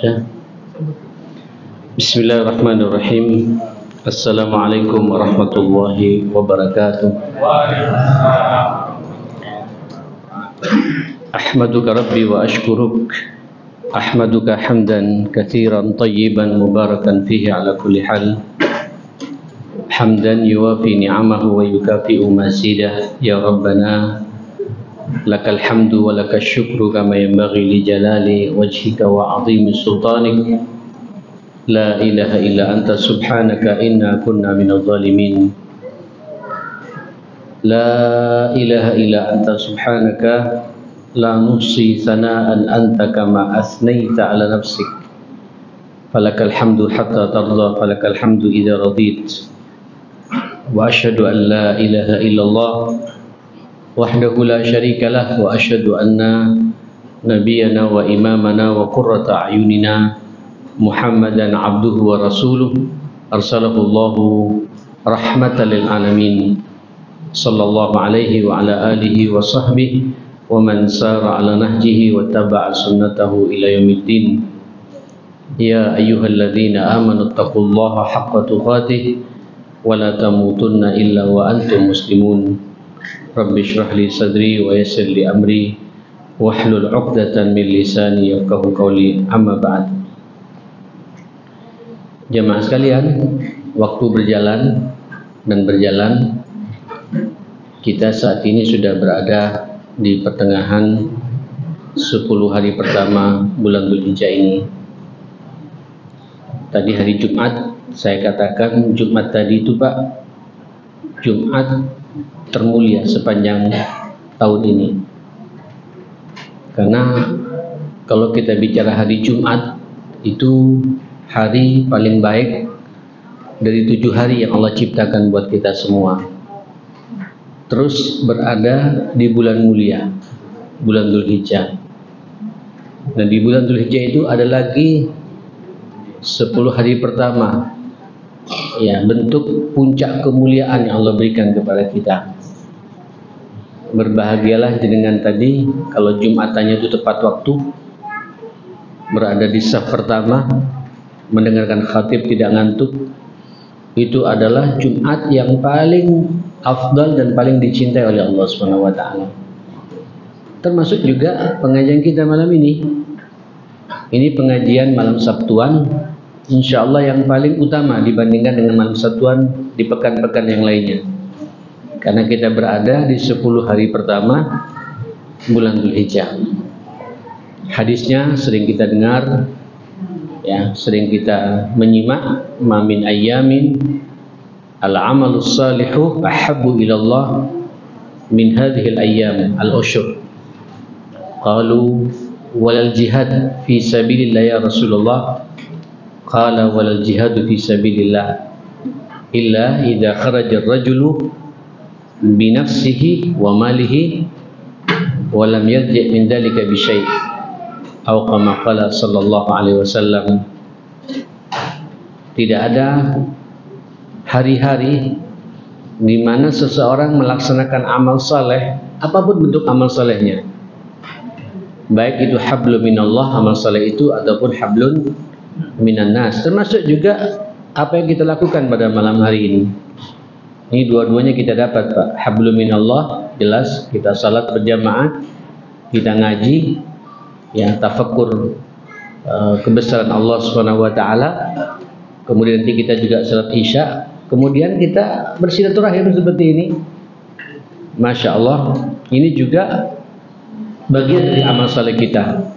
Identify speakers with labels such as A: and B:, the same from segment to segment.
A: Ya. Bismillahirrahmanirrahim. Assalamualaikum warahmatullahi wabarakatuh. Ahmaduka Rabbi wa ashkuruk. Ahmaduka hamdan kathiran tayyiban mubarakan fihi ala kulli hal. Hamdan yuwafi ni'amahu wa yukafi'u masidah. Ya Rabbana lakal hamdu wa lakal syukru kama yanbaghi li jalali wajhika wa 'azimi sultanik. La ilaha illa anta subhanaka inna kunna minadh dhalimin. La ilaha illa anta subhanaka la nuhsi sana'an anta kama asnaita ala nafsik. Falakal hamdu hatta tarda, falakal hamdu idza radit. Wa asyhadu an la ilaha illallah wahdahu la syarika lah, wa asyhadu anna nabiyyana wa imamana wa qurrata a'yunina Muhammadan abduhu wa rasuluh arsalahu Allahu rahmatan lil alamin. Sallallahu alaihi wa ala alihi wa sahbihi wa man sara ala nahjihi wa taba'a sunnatahu ila yaumiddin. Ya ayyuhalladzina amanu taqullaha haqqa tuqatih wa la tamutunna illa wa antum muslimun. Rabbi shrah li sadri wa yassir li amri wahlul 'uqdatan min lisani yafqahu qawli. Amma ba'd. Jamaah sekalian, waktu berjalan dan berjalan. Kita saat ini sudah berada di pertengahan 10 hari pertama bulan Dzulhijjah ini. Tadi hari Jumat, saya katakan Jumat tadi itu Pak, Jumat termulia sepanjang tahun ini. Karena kalau kita bicara hari Jumat, itu hari paling baik dari 7 hari yang Allah ciptakan buat kita semua. Terus berada di bulan mulia, bulan Dzulhijjah. Nah, di bulan Dzulhijjah itu ada lagi 10 hari pertama, ya, bentuk puncak kemuliaan yang Allah berikan kepada kita. Berbahagialah dengan tadi kalau Jumatannya itu tepat waktu, berada di saf pertama, mendengarkan khatib tidak ngantuk. Itu adalah Jumat yang paling afdal dan paling dicintai oleh Allah Subhanahu wa taala. Termasuk juga pengajian kita malam ini. Ini pengajian malam Sabtuan, insyaallah yang paling utama dibandingkan dengan malam Sabtuan di pekan-pekan yang lainnya. Karena kita berada di 10 hari pertama bulan Dzulhijjah. Hadisnya sering kita dengar, ya, sering kita menyimak. Ma min ayyamin al-amalus salihu ahabbu ilallah min hadhil ayyam al-ushur. Qalu walal jihad fi sabilillah ya Rasulullah. Qala walal jihadu fi sabilillah illa idza kharaja ar-rajulu bi nafsihi wa malihi wa lam yarji' min dhalika bi syai'. Atau kama qala sallallahu alaihi wasallam. Tidak ada hari-hari di mana seseorang melaksanakan amal saleh, apapun bentuk amal salehnya, baik itu hablum minallah, amal saleh itu, ataupun hablun minan nas. Termasuk juga apa yang kita lakukan pada malam hari ini. Ini dua-duanya kita dapat Pak. Hablum minallah jelas, kita salat berjamaah, kita ngaji, ya, tafakkur kebesaran Allah Subhanahu wa taala. Kemudian nanti kita juga salat Isya, kemudian kita bersilaturahim seperti ini. Masya Allah, ini juga bagian dari amal saleh kita.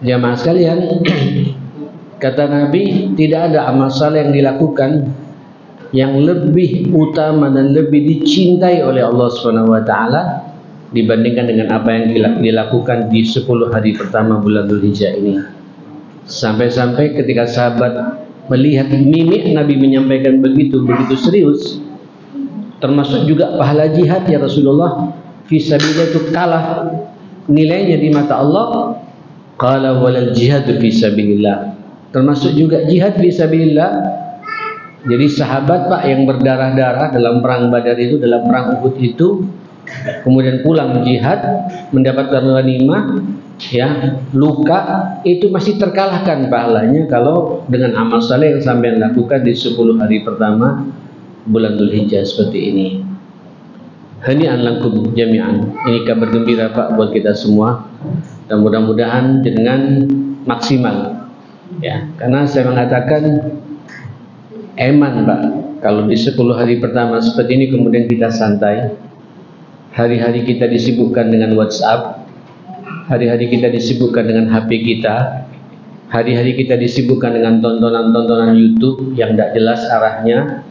A: Jamaah sekalian, kata Nabi, tidak ada amal saleh yang dilakukan yang lebih utama dan lebih dicintai oleh Allah Subhanahu wa taala dibandingkan dengan apa yang dilakukan di 10 hari pertama bulan Dzulhijjah ini. Sampai-sampai ketika sahabat melihat mimik Nabi menyampaikan begitu serius, termasuk juga pahala jihad ya Rasulullah, fisabilillah itu kalah nilainya di mata Allah. Qala walal jihadu fisabilillah, termasuk juga jihad fisabilillah. Jadi sahabat Pak yang berdarah-darah dalam perang Badar itu, dalam perang Uhud itu, kemudian pulang jihad, mendapatkan ghanimah, ya, luka itu masih terkalahkan pahalanya kalau dengan amal saleh yang sampai lakukan di 10 hari pertama bulan Dzulhijjah seperti ini. Hani'an lakum jami'an. Ini kabar gembira Pak buat kita semua. Dan mudah-mudahan dengan maksimal. Ya, karena saya mengatakan eman Pak, kalau di 10 hari pertama seperti ini kemudian kita santai. Hari-hari kita disibukkan dengan WhatsApp, hari-hari kita disibukkan dengan HP kita, hari-hari kita disibukkan dengan tontonan-tontonan YouTube yang tidak jelas arahnya,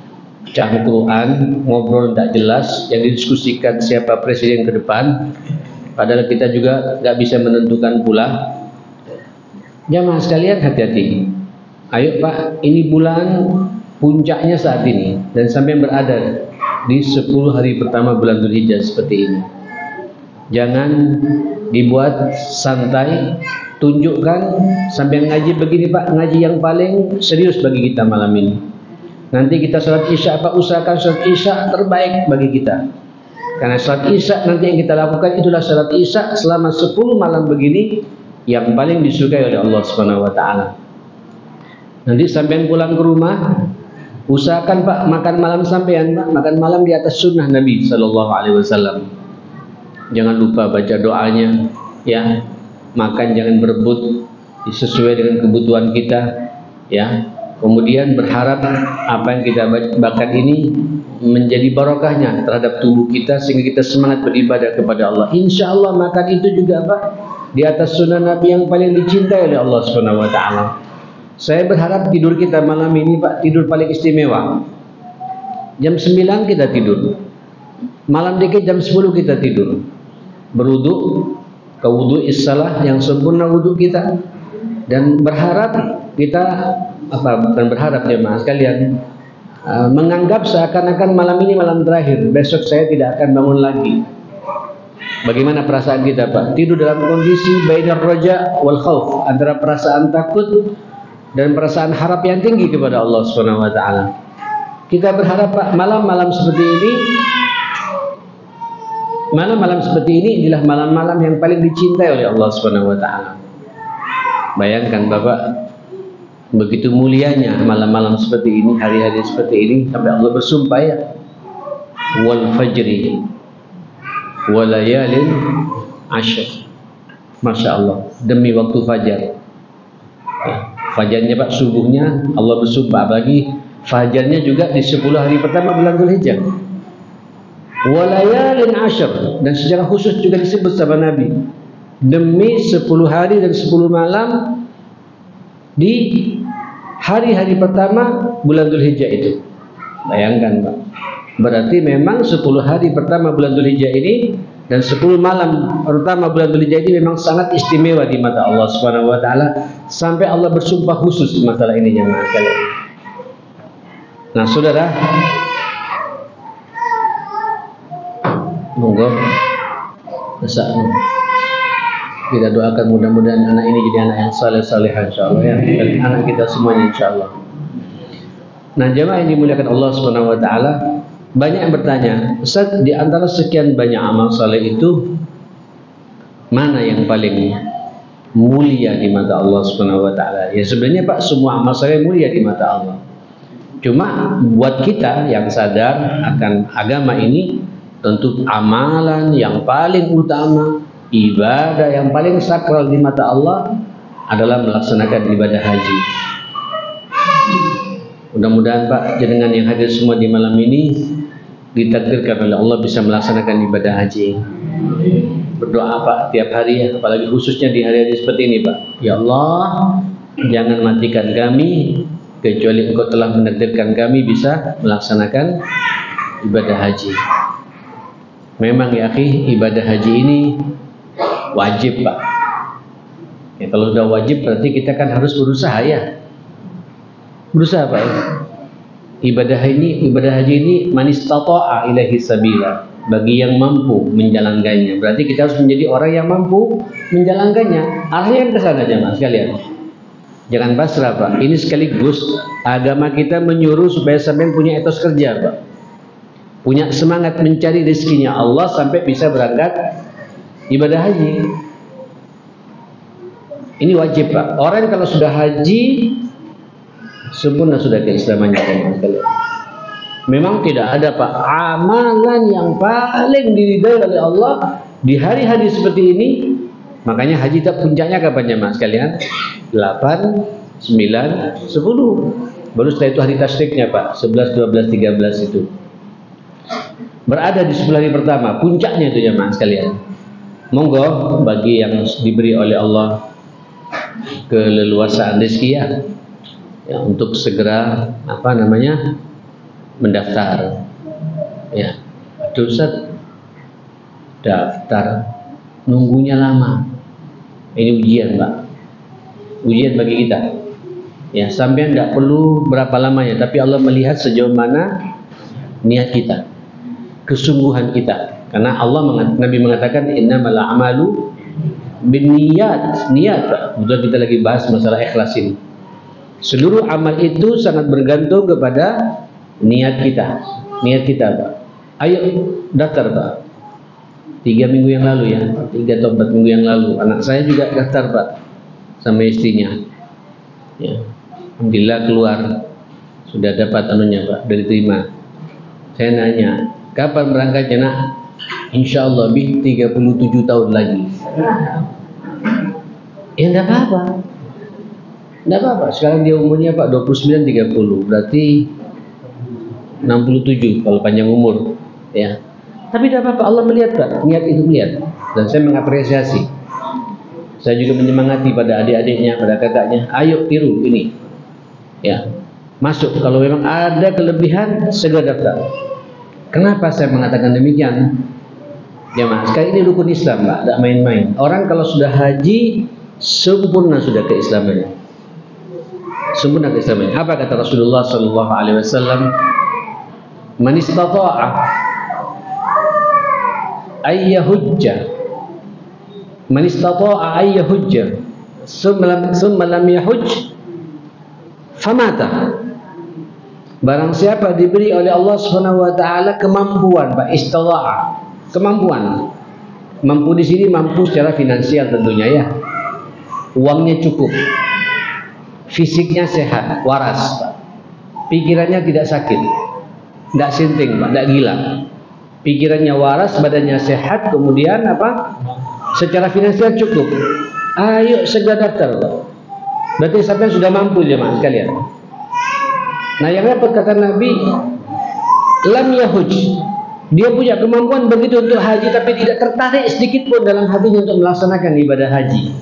A: cangkruan, ngobrol tidak jelas, yang didiskusikan siapa presiden ke depan, padahal kita juga nggak bisa menentukan pula. Jamaah sekalian, hati-hati. Ayo Pak, ini bulan puncaknya saat ini dan sampai berada di 10 hari pertama bulan Dzulhijjah seperti ini. Jangan dibuat santai, tunjukkan sampai ngaji begini Pak, ngaji yang paling serius bagi kita malam ini. Nanti kita sholat isya Pak, usahakan sholat isya terbaik bagi kita. Karena sholat isya nanti yang kita lakukan itulah sholat isya selama 10 malam begini yang paling disukai oleh Allah Subhanahu wa taala. Nanti sampai pulang ke rumah, usahakan Pak makan malam sampean Pak, makan malam di atas sunnah Nabi Sallallahu Alaihi Wasallam. Jangan lupa baca doanya, ya. Makan jangan berebut, sesuai dengan kebutuhan kita, ya. Kemudian berharap apa yang kita makan ini menjadi barokahnya terhadap tubuh kita sehingga kita semangat beribadah kepada Allah. Insya Allah makan itu juga Pak di atas sunnah Nabi yang paling dicintai oleh Allah Subhanahu Wa Taala. Saya berharap tidur kita malam ini Pak tidur paling istimewa. Jam 9 kita tidur, malam dikit jam 10 kita tidur, berwudu ke wudu issalah yang sempurna wudu kita, dan berharap kita bukan berharap jemaah sekalian, menganggap seakan-akan malam ini malam terakhir, besok saya tidak akan bangun lagi. Bagaimana perasaan kita Pak? Tidur dalam kondisi bainar raja wal khauf, antara perasaan takut dan perasaan harap yang tinggi kepada Allah Subhanahu wa taala. Kita berharap Pak, malam-malam seperti ini, malam-malam seperti ini adalah malam-malam yang paling dicintai oleh Allah Subhanahu wa taala. Bayangkan Bapak, begitu mulianya malam-malam seperti ini, hari-hari seperti ini, sampai Allah bersumpah ya, wal fajri walayalin ashr. Masya Allah, demi waktu fajar. Ya, fajarnya Pak, subuhnya Allah bersumpah, bagi fajarnya juga di 10 hari pertama bulan Dzulhijjah. Walayalin ashr, dan secara khusus juga disebut sama Nabi, demi 10 hari dan 10 malam di hari-hari pertama bulan Dzulhijjah itu. Bayangkan Pak, berarti memang 10 hari pertama bulan Dzulhijjah ini dan 10 malam pertama bulan Dzulhijjah ini memang sangat istimewa di mata Allah Subhanahu wa taala, sampai Allah bersumpah khusus masalah ini jemaah sekalian. Nah, Saudara, monggo kita doakan mudah-mudahan anak ini jadi anak yang saleh-saleh insyaallah ya, dan anak kita semuanya insyaallah. Nah, jemaah yang dimuliakan Allah Subhanahu wa taala, banyak yang bertanya, Ustaz, di antara sekian banyak amal saleh itu mana yang paling mulia di mata Allah Subhanahu wa taala? Ya sebenarnya Pak, semua amal saleh mulia di mata Allah. Cuma buat kita yang sadar akan agama ini, tentu amalan yang paling utama, ibadah yang paling sakral di mata Allah adalah melaksanakan ibadah haji. Mudah-mudahan Pak, jenengan yang hadir semua di malam ini ditakdirkan oleh Allah bisa melaksanakan ibadah haji. Berdoa Pak tiap hari ya, apalagi khususnya di hari-hari seperti ini Pak. Ya Allah, jangan matikan kami kecuali Engkau telah menakdirkan kami bisa melaksanakan ibadah haji. Memang ya akhi, ibadah haji ini wajib Pak. Ya, kalau sudah wajib berarti kita kan harus berusaha ya. Berusaha Pak ya. Ibadah haji ini man istata'a ilaihi sabila, bagi yang mampu menjalankannya. Berarti kita harus menjadi orang yang mampu menjalankannya. Arahnya ke sana jemaah sekalian. Jangan pasrah Pak. Ini sekaligus agama kita menyuruh supaya sampai punya etos kerja Pak. Punya semangat mencari rezekinya Allah sampai bisa berangkat ibadah haji. Ini wajib Pak. Orang kalau sudah haji sempurna sudah keislamannya teman sekalian. Memang tidak ada Pak amalan yang paling diridai oleh Allah di hari-hari seperti ini. Makanya haji tak puncaknya kapan jemaah sekalian? 8, 9, 10. Baru setelah itu hari tasyriknya Pak, 11, 12, 13 itu. Berada di 10 hari pertama, puncaknya itu jemaah sekalian. Monggo bagi yang diberi oleh Allah keleluasaan rezeki ya untuk segera mendaftar. Ya, aduh Ustaz, daftar nunggunya lama. Ini ujian Pak, ujian bagi kita. Ya, sampai tidak perlu berapa lamanya, tapi Allah melihat sejauh mana niat kita, kesungguhan kita. Karena Nabi mengatakan innamal a'malu binniyat, niat Pak. Betul kita lagi bahas masalah ikhlas ini. Seluruh amal itu sangat bergantung kepada niat kita. Niat kita Pak. Ayo daftar Pak. 3 minggu yang lalu ya, 3 atau 4 minggu yang lalu anak saya juga daftar Pak sama istrinya. Ya, alhamdulillah keluar sudah dapat anunya Pak, dari terima. Saya nanya, kapan berangkatnya nak? Insya Allah 37 tahun lagi. Ya enggak apa-apa. Enggak apa-apa. Sekarang dia umurnya Pak 29 30, berarti 67 kalau panjang umur, ya. Tapi tidak apa-apa, Allah melihat Pak, niat itu melihat. Dan saya mengapresiasi. Saya juga menyemangati pada adik-adiknya, pada kakaknya, ayo tiru ini. Ya. Masuk, kalau memang ada kelebihan segera daftar. Kenapa saya mengatakan demikian? Jemaah, sekali ini rukun Islam Pak, tidak main-main. Orang kalau sudah haji sempurna sudah keislamannya. Sempurna keislamannya. Apa kata Rasulullah sallallahu alaihi wasallam? Man istata'a ayyahujja, man istata'a ayyahujja summa lam yahujj famata. Barang siapa diberi oleh Allah Subhanahu wa taala kemampuan, Pak, istita'a, kemampuan. Mampu di sini mampu secara finansial tentunya ya. Uangnya cukup. Fisiknya sehat, waras, Pak. Pikirannya tidak sakit. Tidak sinting, Pak, tidak gila. Pikirannya waras, badannya sehat, kemudian apa? Secara finansial cukup. Ayo segera daftar, Pak. Berarti sampai sudah mampu jemaah sekalian. Nah, yang dapat kata Nabi, lam yahuj. Dia punya kemampuan begitu untuk haji, tapi tidak tertarik sedikit pun dalam hatinya untuk melaksanakan ibadah haji.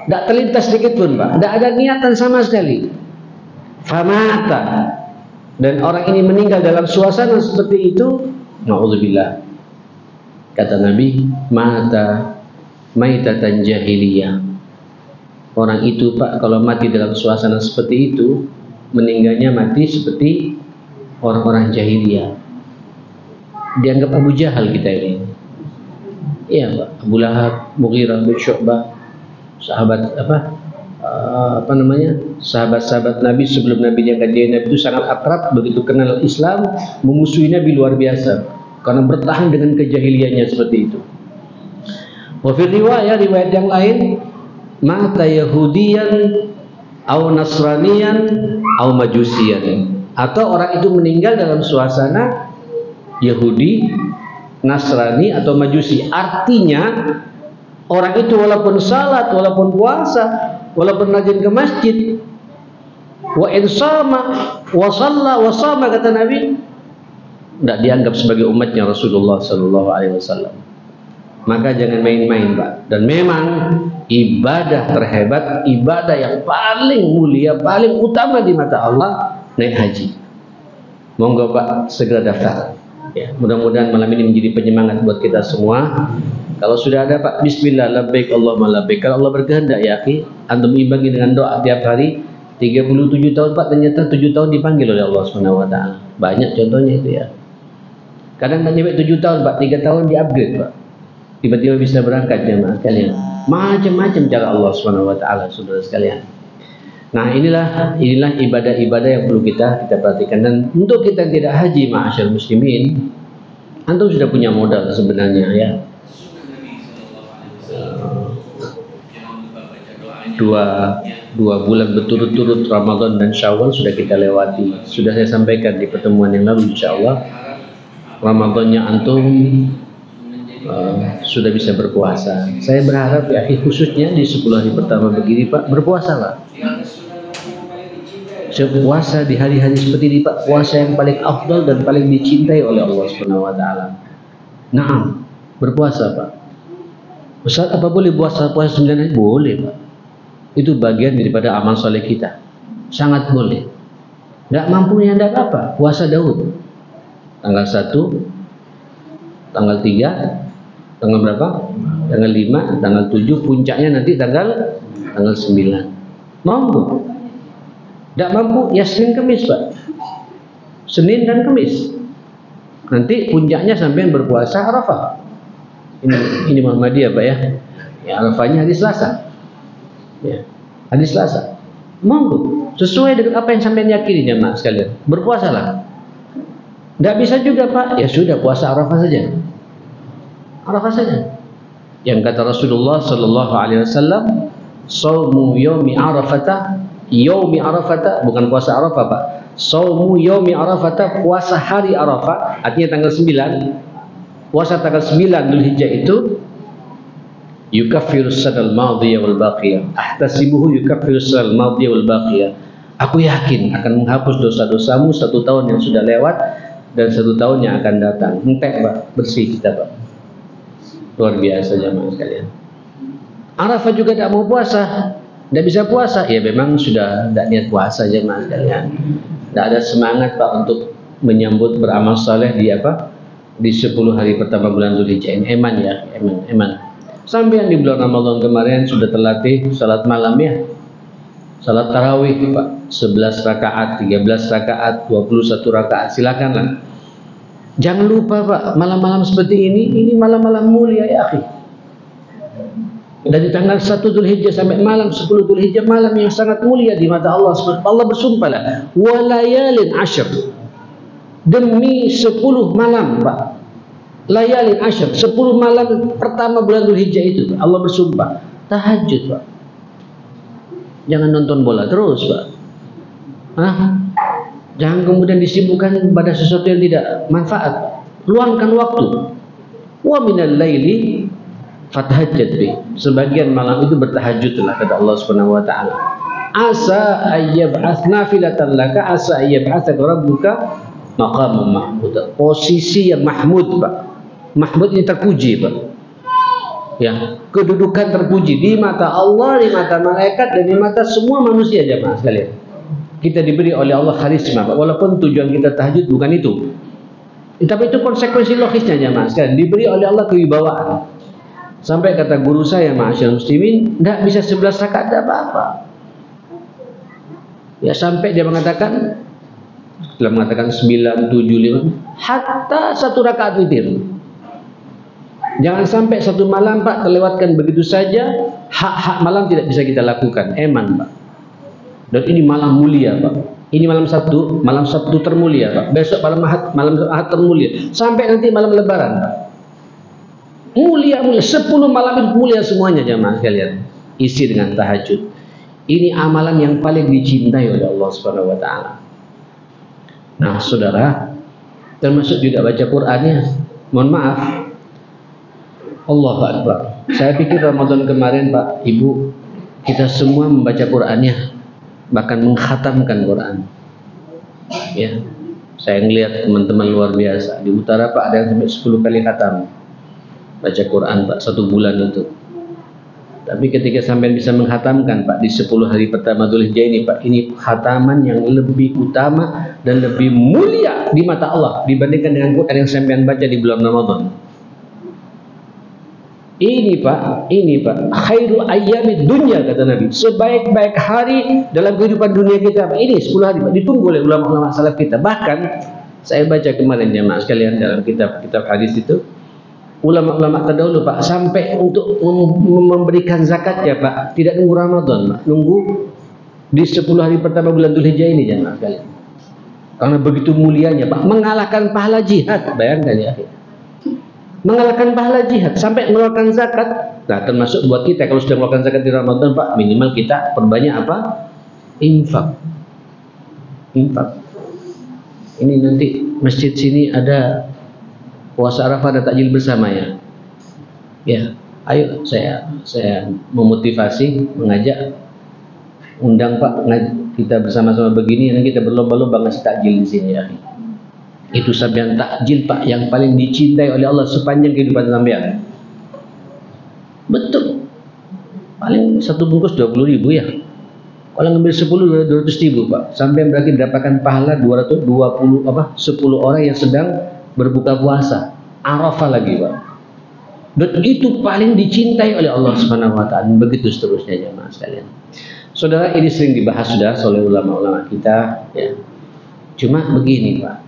A: Tidak terlintas sedikit pun, Pak. Tidak ada niatan sama sekali. Famata. Dan orang ini meninggal dalam suasana seperti itu, na'udzubillah. Kata Nabi, mata maitatan jahiliyah. Orang itu, Pak, kalau mati dalam suasana seperti itu, meninggalnya mati seperti orang-orang jahiliyah. Dianggap Abu Jahal kita ini. Iya, Pak. Abu Lahab, Mughirah bin Syu'bah, sahabat sahabat-sahabat Nabi sebelum Nabi diangkat jadi Nabi itu sangat akrab, begitu kenal Islam memusuhi Nabi luar biasa karena bertahan dengan kejahiliannya seperti itu. Wa fi riwayat yang lain, mata Yahudiyan au Nasraniyan au Majusiyan, atau orang itu meninggal dalam suasana Yahudi, Nasrani atau Majusi. Artinya orang itu walaupun salat, walaupun puasa, walaupun rajin ke masjid, wa insama wa shalla wa sama, kata Nabi, tidak dianggap sebagai umatnya Rasulullah sallallahu alaihi wasallam. Maka jangan main-main, Pak. Dan memang ibadah terhebat, ibadah yang paling mulia, paling utama di mata Allah, naik haji. Monggo Pak, segera daftar. Ya, mudah-mudahan malam ini menjadi penyemangat buat kita semua. Kalau sudah ada Pak, bismillah, labbaik Allahumma labbaik. Kalau Allah berkehendak ya akhi, antum imbangi dengan doa tiap hari. 37 tahun Pak, ternyata 7 tahun dipanggil oleh Allah Subhanahu wa taala. Banyak contohnya itu ya. Kadang tak nyampe 7 tahun Pak, 3 tahun di-upgrade Pak. Tiba-tiba bisa berangkat jemaah sekalian. Macam-macam cara Allah Subhanahu wa taala, saudara sekalian. Nah, inilah ibadah-ibadah yang perlu kita perhatikan. Dan untuk kita yang tidak haji, ma'asyar muslimin, antum sudah punya modal sebenarnya ya. dua bulan berturut-turut Ramadan dan Syawal sudah kita lewati. Sudah saya sampaikan di pertemuan yang lalu, insyaallah Ramadannya antum sudah bisa berpuasa. Saya berharap ya khususnya di 10 hari pertama begini Pak, berpuasalah. Puasa di hari-hari seperti ini Pak, puasa yang paling afdal dan paling dicintai oleh Allah Subhanahu wa taala. Naam, berpuasa Pak. Ustaz, apa boleh puasa 9 hari? Boleh Pak. Itu bagian daripada amal soleh kita. Sangat boleh. Tidak mampu ya tidak apa-apa. Puasa Daud. Tanggal 1, tanggal 3, tanggal berapa? Tanggal 5, tanggal 7, puncaknya nanti tanggal 9. Mampu. Tidak mampu ya Senin Kamis Pak. Senin dan Kamis. Nanti puncaknya sampai berpuasa Arafah. Ini Muhammadiyah Pak ya. Ya Arafahnya hari Selasa. Ya, hari Selasa. Mampu. Sesuai dengan apa yang sampai yakini jemaah sekalian. Berpuasalah. Tidak bisa juga Pak. Ya sudah puasa Arafah saja. Arafah saja. Yang kata Rasulullah sallallahu alaihi wasallam, "Shaumu yaumi Arafata." Yaumi Arafata bukan puasa Arafah Pak. Shaumu yaumi Arafata, puasa hari Arafah, artinya tanggal 9. Puasa tanggal 9 Dzulhijjah itu yukaffirus sanal madhiyah wal baqiyah. Ahtasibuhu yukaffirus sanal madhiyah wal baqiyah. Aku yakin akan menghapus dosa-dosamu 1 tahun yang sudah lewat dan 1 tahun yang akan datang. Entek Pak, bersih kita Pak. Luar biasa jemaah sekalian. Arafah juga tidak mau puasa. Tidak bisa puasa, ya memang sudah tidak niat puasa jemaah sekalian. Tidak ada semangat Pak untuk menyambut beramal saleh di apa? Di 10 hari pertama bulan Dzulhijjah. Eman ya, eman. Sampai yang di bulan Ramadan kemarin sudah terlatih salat malam ya. Salat tarawih Pak, 11 rakaat, 13 rakaat, 21 rakaat, silakanlah. Jangan lupa Pak, malam-malam seperti ini malam-malam mulia ya akhi. Dari tanggal 1 Dzulhijjah sampai malam 10 Dzulhijjah, malam yang sangat mulia di mata Allah. Allah bersumpahlah, walayalin ashr, demi 10 malam Pak. Layalin ashr, 10 malam pertama bulan Dzulhijjah itu Allah bersumpah. Tahajud Pak. Jangan nonton bola terus Pak. Jangan kemudian disibukkan pada sesuatu yang tidak manfaat. Luangkan waktu. Wa minal laili fatahajjad bi. Sebagian malam itu bertahajudlah kata Allah Subhanahu wa taala. Asa ayyab'ats nafilatan laka, asa ayyab'atsaka rabbuka maqaman mahmud. Posisi yang mahmud Pak. Mahmud ini terpuji Pak. Ya, kedudukan terpuji di mata Allah, di mata malaikat dan di mata semua manusia jemaah sekalian. Kita diberi oleh Allah karisma Pak. Walaupun tujuan kita tahajud bukan itu. Tapi itu konsekuensi logisnya jemaah sekalian. Diberi oleh Allah kewibawaan. Sampai kata guru saya, ma'asyiral muslimin, tidak bisa 11 rakaat tidak apa-apa. Ya sampai dia mengatakan, setelah mengatakan 9, 7, 5, hatta 1 rakaat witir. Jangan sampai 1 malam Pak terlewatkan begitu saja. Hak-hak malam tidak bisa kita lakukan. Eman Pak. Dan ini malam mulia Pak. Ini malam Sabtu termulia Pak. Besok malam Ahad termulia. Sampai nanti malam Lebaran Pak. Mulia 10 malam itu mulia semuanya jemaah sekalian. Isi dengan tahajud. Ini amalan yang paling dicintai oleh Allah Subhanahu wa taala. Nah, saudara, termasuk juga baca Qur'annya. Mohon maaf. Allahu Akbar. Saya pikir Ramadan kemarin Pak, Ibu, kita semua membaca Qur'annya, bahkan mengkhatamkan Qur'an. Ya. Saya ngelihat teman-teman luar biasa. Di utara Pak ada yang sampai 10 kali khatam. Baca Quran Pak 1 bulan itu. Tapi ketika sampai bisa menghatamkan Pak di 10 hari pertama Dzulhijjah ini Pak, ini khataman yang lebih utama dan lebih mulia di mata Allah dibandingkan dengan Quran yang sampean baca di bulan Ramadan. Ini Pak, khairu ayyamid dunya kata Nabi. Sebaik-baik hari dalam kehidupan dunia kita Pak. Ini 10 hari Pak, ditunggu oleh ulama-ulama salaf kita. Bahkan saya baca kemarin jemaah sekalian dalam kitab-kitab hadis itu, ulama-ulama terdahulu Pak sampai untuk memberikan zakatnya Pak tidak nunggu Ramadan Pak, nunggu di 10 hari pertama bulan Dzulhijjah ini jemaah sekalian. Karena begitu mulianya Pak, mengalahkan pahala jihad, bayangkan ya. mengalahkan pahala jihad sampai mengeluarkan zakat. Nah, termasuk buat kita kalau sudah mengeluarkan zakat di Ramadan, Pak, minimal kita perbanyak apa? Infak. Ini nanti masjid sini ada puasa Arafah, ada takjil bersama ya. Ya, ayo saya memotivasi, mengajak, undang Pak, kita bersama-sama begini, nanti kita berlomba-lomba ngasih takjil di sini ya. Itu sampean takjil Pak yang paling dicintai oleh Allah sepanjang kehidupan sampean. Betul. Paling satu bungkus 20.000 ya. Kalau ngambil 10 200.000 Pak. Sampai berarti mendapatkan pahala 10 orang yang sedang berbuka puasa. Arafah lagi Pak. Dan itu paling dicintai oleh Allah Subhanahu wa taala. Begitu seterusnya jemaah sekalian. Saudara, ini sering dibahas sudah oleh ulama-ulama kita ya. Cuma begini Pak.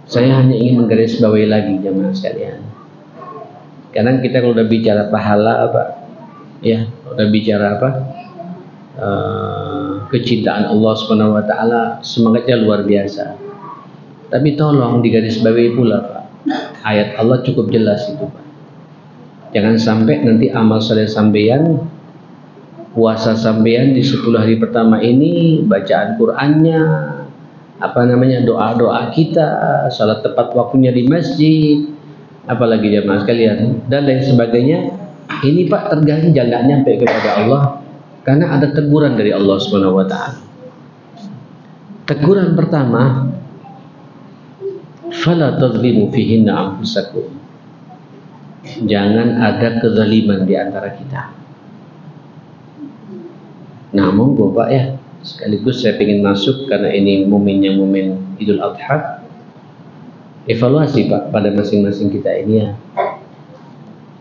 A: Saya hanya ingin menggarisbawahi lagi jemaah sekalian. Karena kita kalau udah bicara pahala apa ya, udah bicara apa? Kecintaan Allah Subhanahu wa taala, semangatnya luar biasa. Tapi tolong digarisbawahi pula Pak. Ayat Allah cukup jelas itu Pak. Jangan sampai nanti amal saleh sampeyan, puasa sampeyan di 10 hari pertama ini, bacaan Qur'annya, doa-doa kita, salat tepat waktunya di masjid, apalagi jamaah sekalian dan lain sebagainya. Ini Pak terganjal nggak nyampe kepada Allah karena ada teguran dari Allah Subhanahu wa taala. Teguran pertama, fala tadzlimu fihinna anfusakum. Jangan ada kezaliman di antara kita. Nah, monggo Pak ya. Sekaligus saya ingin masuk karena ini momennya momen Idul Adha. Evaluasi Pak pada masing-masing kita ini ya.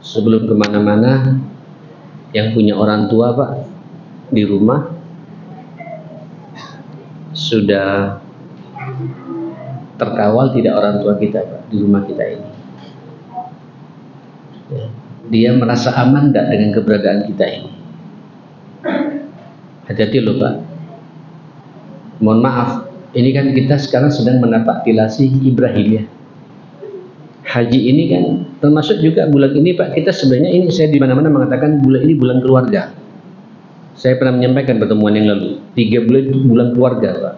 A: Sebelum kemana-mana, yang punya orang tua Pak di rumah sudah terkawal tidak orang tua kita Pak di rumah kita ini. Ya. Dia merasa aman tidak dengan keberadaan kita ini? Hati-hati loh Pak. Mohon maaf, ini kan kita sekarang sedang menapak tilasi Ibrahim ya. Haji ini kan termasuk juga bulan ini Pak, kita sebenarnya ini saya di mana-mana mengatakan bulan ini bulan keluarga. Saya pernah menyampaikan pertemuan yang lalu, 3 bulan itu bulan keluarga Pak.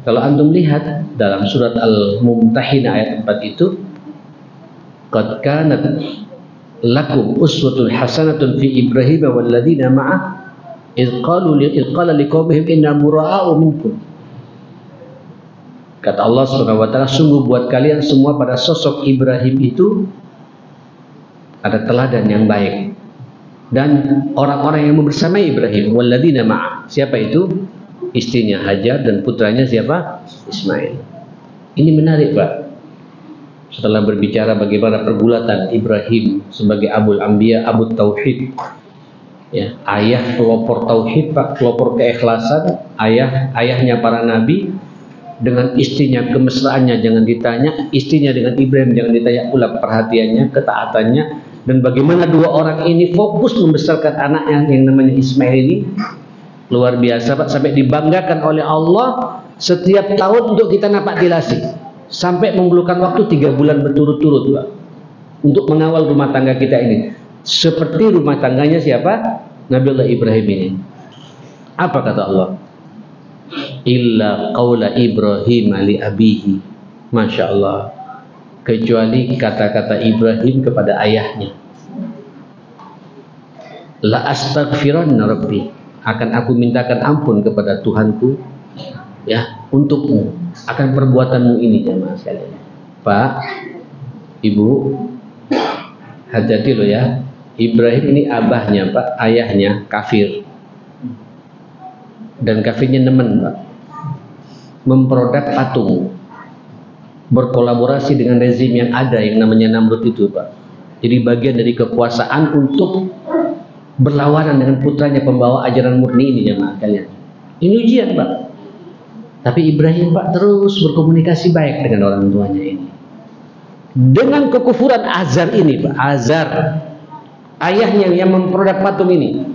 A: Kalau antum lihat dalam surat Al-Mumtahinah ayat 4 itu, qad kanat lakum uswatun hasanatun fi Ibrahim wal ladzina ma'ah idh qala liqaumihim inna bura'a'u minkum. Kata Allah Subhanahu wa taala, sungguh buat kalian semua pada sosok Ibrahim itu ada teladan yang baik. Dan orang-orang yang bersamai Ibrahim walladzina ma'ah. Siapa itu? Istrinya Hajar dan putranya siapa? Ismail. Ini menarik Pak. Setelah berbicara bagaimana pergulatan Ibrahim sebagai Abul Anbiya, Abu Tauhid, ya, ayah pelopor tauhid Pak, pelopor keikhlasan, ayahnya para nabi, dengan istrinya kemesraannya jangan ditanya, istrinya dengan Ibrahim jangan ditanya pula perhatiannya, ketaatannya, dan bagaimana dua orang ini fokus membesarkan anaknya yang namanya Ismail ini. Luar biasa Pak, sampai dibanggakan oleh Allah setiap tahun untuk kita napak tilasi, sampai memerlukan waktu 3 bulan berturut-turut Pak untuk mengawal rumah tangga kita ini seperti rumah tangganya siapa? Nabiullah Ibrahim ini. Apa kata Allah? Illa qaula Ibrahim li abihi. Masya Allah, kecuali kata-kata Ibrahim kepada ayahnya, la astaghfiranna rabbi, akan aku mintakan ampun kepada Tuhanku ya untukmu akan perbuatanmu ini. Jamaah sekalian, Pak, Ibu, hati-hati loh ya. Ibrahim ini abahnya Pak, ayahnya kafir, dan kafirnya nemen Pak, memproduk patung, berkolaborasi dengan rezim yang ada yang namanya Namrud itu Pak. Jadi bagian dari kekuasaan untuk berlawanan dengan putranya pembawa ajaran murni ini jemaah kalian. Ini ujian Pak. Tapi Ibrahim Pak terus berkomunikasi baik dengan orang tuanya ini. Dengan kekufuran Azar ini Pak, Azar ayahnya yang memproduk patung ini,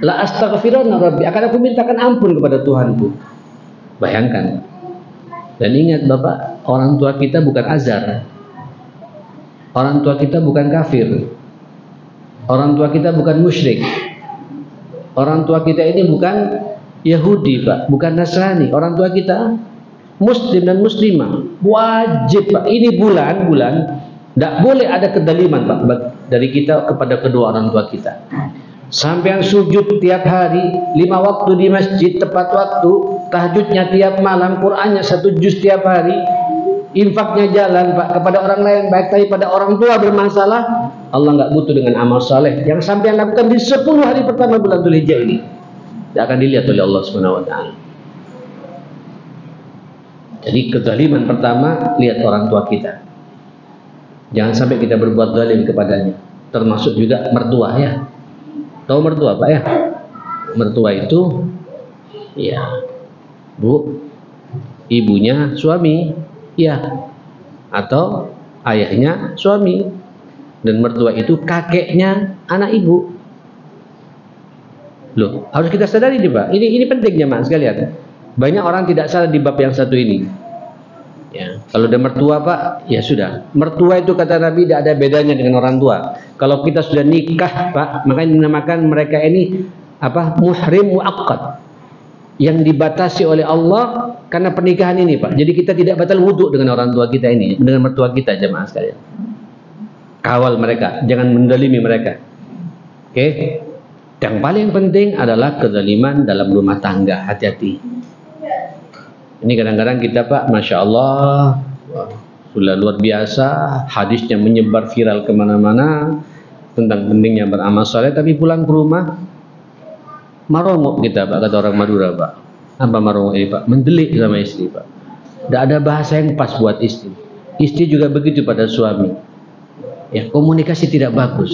A: la astaghfiranna rabbi, akan aku mintakan ampun kepada Tuhanku. Bayangkan. Dan ingat Bapak, orang tua kita bukan Azar. Orang tua kita bukan kafir. Orang tua kita bukan musyrik. Orang tua kita ini bukan Yahudi, Pak, bukan Nasrani. Orang tua kita Muslim dan Muslimah. Wajib, Pak. Ini bulan tidak boleh ada kedaliman, Pak, dari kita kepada kedua orang tua kita. Sampai yang sujud tiap hari, 5 waktu di masjid tepat waktu, tahajudnya tiap malam, Qur'annya 1 juz tiap hari, infaknya jalan, Pak, kepada orang lain baik, tapi pada orang tua bermasalah, Allah nggak butuh dengan amal saleh yang sampai lakukan di 10 hari pertama bulan Dzulhijjah ini. Tidak akan dilihat oleh Allah Subhanahu wa taala. Jadi kezaliman pertama, lihat orang tua kita. Jangan sampai kita berbuat zalim kepadanya. Termasuk juga mertua, ya. Tahu mertua, Pak, ya? Mertua itu, ya, Bu, ibunya suami, ya, atau ayahnya suami, dan mertua itu kakeknya anak ibu. Loh, harus kita sadari nih, Pak. Ini penting, jemaah sekalian. Banyak orang tidak salah di bab yang satu ini. Ya, kalau ada mertua, Pak, ya sudah. Mertua itu kata Nabi tidak ada bedanya dengan orang tua. Kalau kita sudah nikah, Pak, makanya dinamakan mereka ini apa? Muhrim muaqqad. Yang dibatasi oleh Allah karena pernikahan ini, Pak. Jadi kita tidak batal wudhu dengan orang tua kita ini, dengan mertua kita, jemaah sekalian. Kawal mereka, jangan mendalimi mereka. Oke? Yang paling penting adalah kezaliman dalam rumah tangga. Hati-hati. Ini kadang-kadang kita, Pak, Masya Allah, sudah luar biasa, hadisnya menyebar viral kemana-mana tentang pentingnya beramal soleh, tapi pulang ke rumah marongok kita, Pak, kata orang Madura, Pak. Apa marongok ini, Pak? Mendelik sama istri, Pak. Tidak ada bahasa yang pas buat istri. Istri juga begitu pada suami. Ya, komunikasi tidak bagus.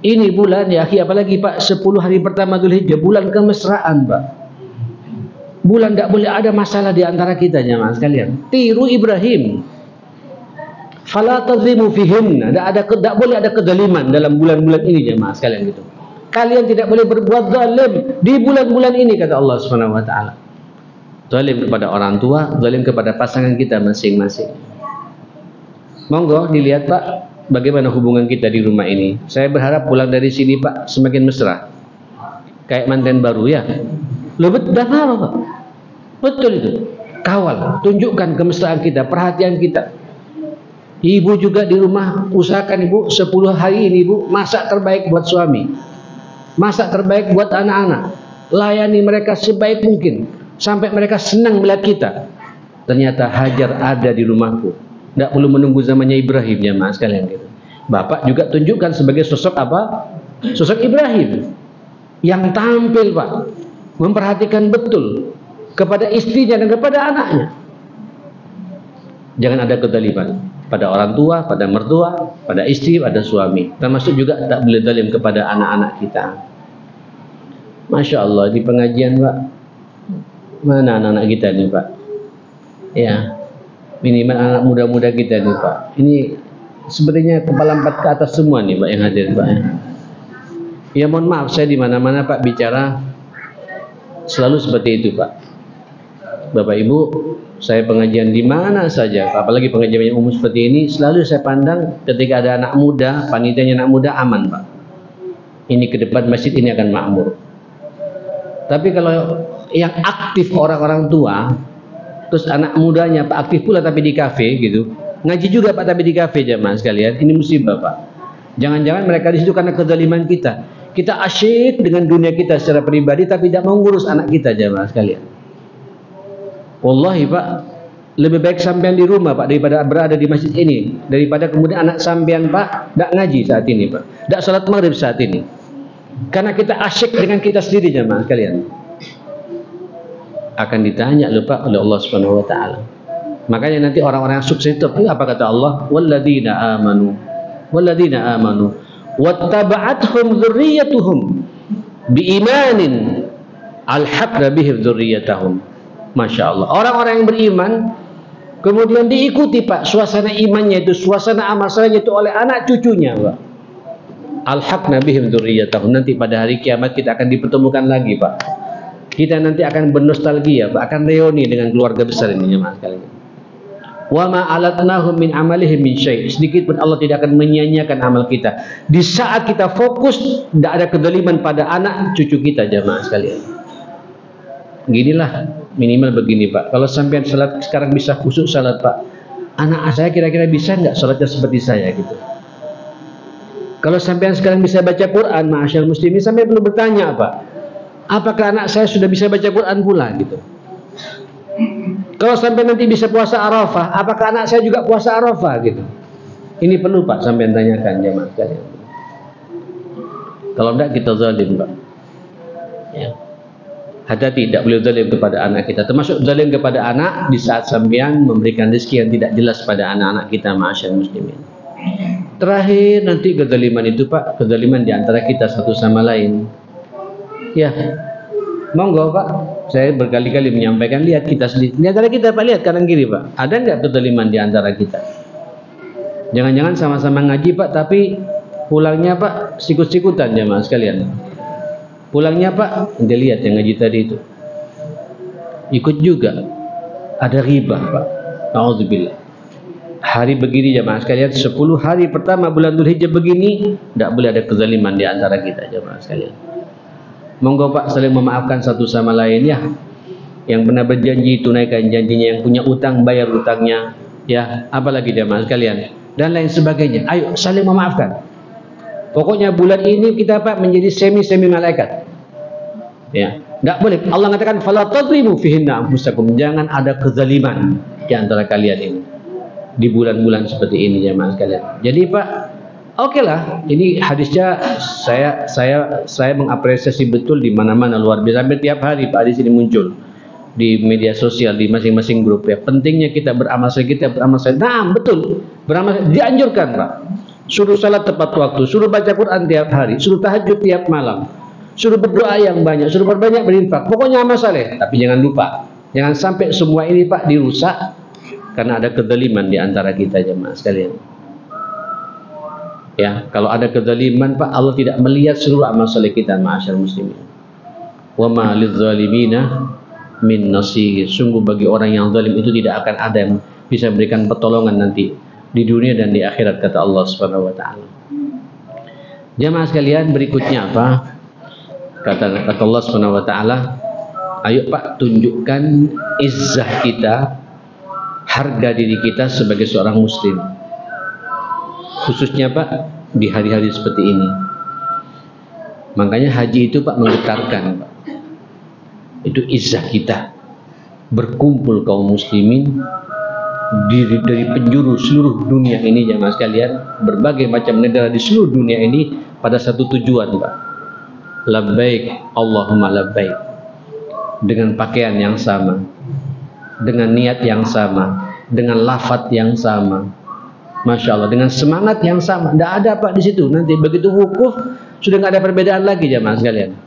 A: Ini bulan, ya, apalagi, Pak, 10 hari pertama Dzulhijjah, bulan kemesraan, Pak. Bulan tidak boleh ada masalah di antara kita, jemaah sekalian. Tiru Ibrahim. Fala tadlimu fihinna. Tidak boleh ada kezaliman dalam bulan-bulan ini, jemaah sekalian, gitu. Kalian tidak boleh berbuat zalim di bulan-bulan ini, kata Allah Subhanahu wa taala. Zalim kepada orang tua, zalim kepada pasangan kita masing-masing. Monggo dilihat, Pak, bagaimana hubungan kita di rumah ini. Saya berharap pulang dari sini, Pak, semakin mesra. Kayak manten baru, ya. Loh, betul apa, Pak? Betul itu. Kawal, tunjukkan kemesraan kita, perhatian kita. Ibu juga di rumah usahakan, Ibu, 10 hari ini, Ibu, masak terbaik buat suami. Masak terbaik buat anak-anak. Layani mereka sebaik mungkin sampai mereka senang melihat kita. Ternyata Hajar ada di rumahku. Tidak perlu menunggu zamannya Ibrahim, jemaah sekalian, gitu. Bapak juga tunjukkan sebagai sosok apa? Sosok Ibrahim yang tampil, Pak, memperhatikan betul kepada istrinya dan kepada anaknya. Jangan ada kezaliman pada orang tua, pada mertua, pada istri, pada suami. Termasuk juga tak boleh zalim kepada anak-anak kita. Masya Allah, di pengajian, Pak, mana anak-anak kita nih, Pak? Ya, minimal anak muda-muda kita nih, Pak. Ini sepertinya kepala 4 ke atas semua nih, Pak, yang hadir, Pak. Ya, mohon maaf, saya di mana-mana, Pak, bicara selalu seperti itu, Pak. Bapak Ibu, saya pengajian di mana saja, apalagi pengajian yang umum seperti ini, selalu saya pandang ketika ada anak muda, panitianya anak muda, aman, Pak. Ini ke depan masjid ini akan makmur. Tapi kalau yang aktif orang-orang tua, terus anak mudanya Pak aktif pula tapi di kafe gitu, ngaji juga, Pak, tapi di kafe, jemaah sekalian, ini musibah, Pak. Jangan-jangan mereka di situ karena kezaliman kita. Kita asyik dengan dunia kita secara pribadi tapi tidak mau ngurus anak kita, jemaah sekalian. Wallahi, Pak, lebih baik sampean di rumah, Pak, daripada berada di masjid ini, daripada kemudian anak sampean, Pak, tidak ngaji saat ini, Pak, tidak sholat maghrib saat ini, karena kita asyik dengan kita sendiri, jemaah sekalian. Akan ditanya, lupa oleh Allah Subhanahu wa taala. Makanya nanti orang-orang yang sukses itu apa kata Allah? Walladzina amanu wattaba'athum dzurriyyatuhum biimanin alhaqna bihim dzurriyyatahum. Masya Allah, orang-orang yang beriman kemudian diikuti, Pak, suasana imannya itu, suasana amal salehnya itu oleh anak cucunya, Pak. Alhaqna bihim dzurriyyatahum. Nanti pada hari kiamat kita akan dipertemukan lagi, Pak. Kita nanti akan bernostalgia, Pak, akan reuni dengan keluarga besar ini, jemaah sekalian. Wa ma alatnahum min amalihim min syai'. Sedikit pun Allah tidak akan menyia-nyiakan amal kita. Di saat kita fokus, tidak ada kezaliman pada anak cucu kita, jamaah sekalian. Ginilah, minimal begini Pak. Kalau sampean salat sekarang bisa khusyuk salat Pak, anak saya kira-kira bisa nggak salatnya seperti saya gitu. Kalau sampean sekarang bisa baca Quran, ma'asyal muslimin, sampean perlu bertanya Pak, apakah anak saya sudah bisa baca Quran pula gitu. Kalau sampai nanti bisa puasa Arafah, apakah anak saya juga puasa Arafah gitu? Ini perlu Pak sampai tanyakan jemaah sekalian. Kalau tidak kita zalim Pak. Ya. Hati-hati, tidak boleh zalim kepada anak kita. Termasuk zalim kepada anak di saat sampean memberikan rezeki yang tidak jelas pada anak-anak kita, ma'asyal muslimin. Terakhir nanti kezaliman itu Pak, kezaliman di antara kita satu sama lain. Ya. Monggo Pak, saya berkali-kali menyampaikan, lihat kita sendiri. Di antara kita Pak, lihat kanan kiri Pak, ada nggak kezaliman di antara kita? Jangan-jangan sama-sama ngaji Pak, tapi pulangnya Pak sikut-sikutan jemaah sekalian. Pulangnya Pak, dia lihat yang ngaji tadi itu, ikut juga, ada riba Pak. Nauzubillah. Hari begini jemaah sekalian, 10 hari pertama bulan Dzulhijjah begini, tidak boleh ada kezaliman di antara kita jemaah sekalian. Monggo Pak saling memaafkan satu sama lain ya. Yang pernah berjanji tunaikan janjinya, yang punya utang bayar utangnya ya, apalagi jemaah sekalian dan lain sebagainya. Ayo saling memaafkan. Pokoknya bulan ini kita Pak menjadi semi malaikat. Ya, enggak boleh. Allah mengatakan fala tadribu fihinna anfusakum, jangan ada kezaliman di antara kalian ini di bulan-bulan seperti ini jemaah sekalian. Jadi Pak, oke lah, ini hadisnya saya mengapresiasi betul di mana-mana luar biasa. Sampai tiap hari Pak hadis ini muncul di media sosial di masing-masing grup ya. Pentingnya kita beramal saleh, Nah, betul. Beramal dianjurkan Pak. Suruh salat tepat waktu, suruh baca Quran tiap hari, suruh tahajud tiap malam, suruh berdoa yang banyak, suruh berbanyak berinfak. Pokoknya amal saleh. Tapi jangan lupa, jangan sampai semua ini Pak dirusak karena ada kezaliman di antara kita jemaah sekalian. Ya, kalau ada kezaliman Pak, Allah tidak melihat seluruh amal saleh kita, ma'asyar muslimin. Wa ma lidzalimina min nasir. Sungguh bagi orang yang zalim itu tidak akan ada yang bisa memberikan pertolongan nanti di dunia dan di akhirat, kata Allah Subhanahu wa taala. Jamaah sekalian, berikutnya apa? Kata Allah Subhanahu wa taala, ayo Pak tunjukkan izzah kita, harga diri kita sebagai seorang muslim. Khususnya Pak di hari-hari seperti ini. Makanya haji itu Pak menggetarkan Pak. Itu izzah kita. Berkumpul kaum muslimin dari penjuru seluruh dunia ini jemaah sekalian, berbagai macam negara di seluruh dunia ini pada satu tujuan Pak. Labbaik Allahumma labbaik. Dengan pakaian yang sama, dengan niat yang sama, dengan lafaz yang sama. Masya Allah, dengan semangat yang sama. Tidak ada Pak di situ. Nanti begitu wukuf sudah nggak ada perbedaan lagi jemaah sekalian.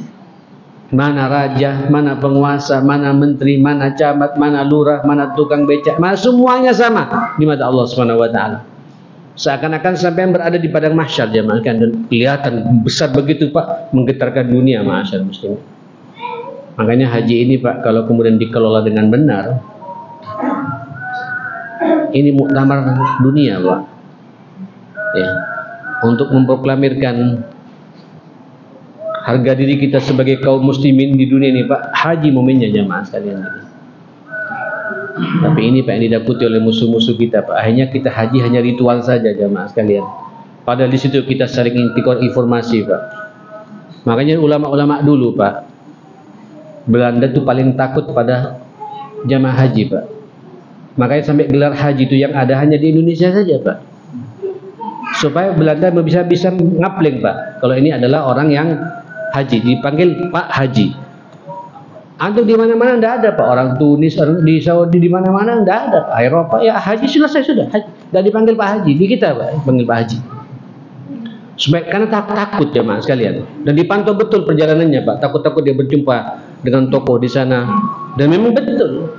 A: Mana raja, mana penguasa, mana menteri, mana camat, mana lurah, mana tukang becak, mana semuanya sama di mata Allah Subhanahu wa taala. Seakan-akan sampai berada di padang mahsyar jemaah sekalian, dan kelihatan besar begitu Pak, menggetarkan dunia ma'asyar muslimin. Makanya haji ini Pak kalau kemudian dikelola dengan benar, ini muktamar dunia Pak ya, untuk memproklamirkan harga diri kita sebagai kaum muslimin di dunia ini Pak. Haji momennya jamaah sekalian. Tapi ini Pak yang didakuti oleh musuh-musuh kita Pak. Akhirnya kita haji hanya ritual saja jamaah sekalian. Padahal di situ kita saling intikor informasi Pak. Makanya ulama-ulama dulu Pak, Belanda itu paling takut pada jamaah haji Pak. Makanya sampai gelar haji itu yang ada hanya di Indonesia saja Pak, supaya Belanda bisa ngapling Pak, kalau ini adalah orang yang haji, dipanggil Pak Haji. Antum di mana-mana tidak ada Pak, orang Tunis, orang di Saudi, di mana-mana tidak ada Pak. Eropa ya haji selesai sudah, tidak dipanggil Pak Haji. Di kita Pak panggil Pak Haji. Supaya karena takut jemaah sekalian, dan dipantau betul perjalanannya Pak. Takut-takut dia berjumpa dengan tokoh di sana, dan memang betul.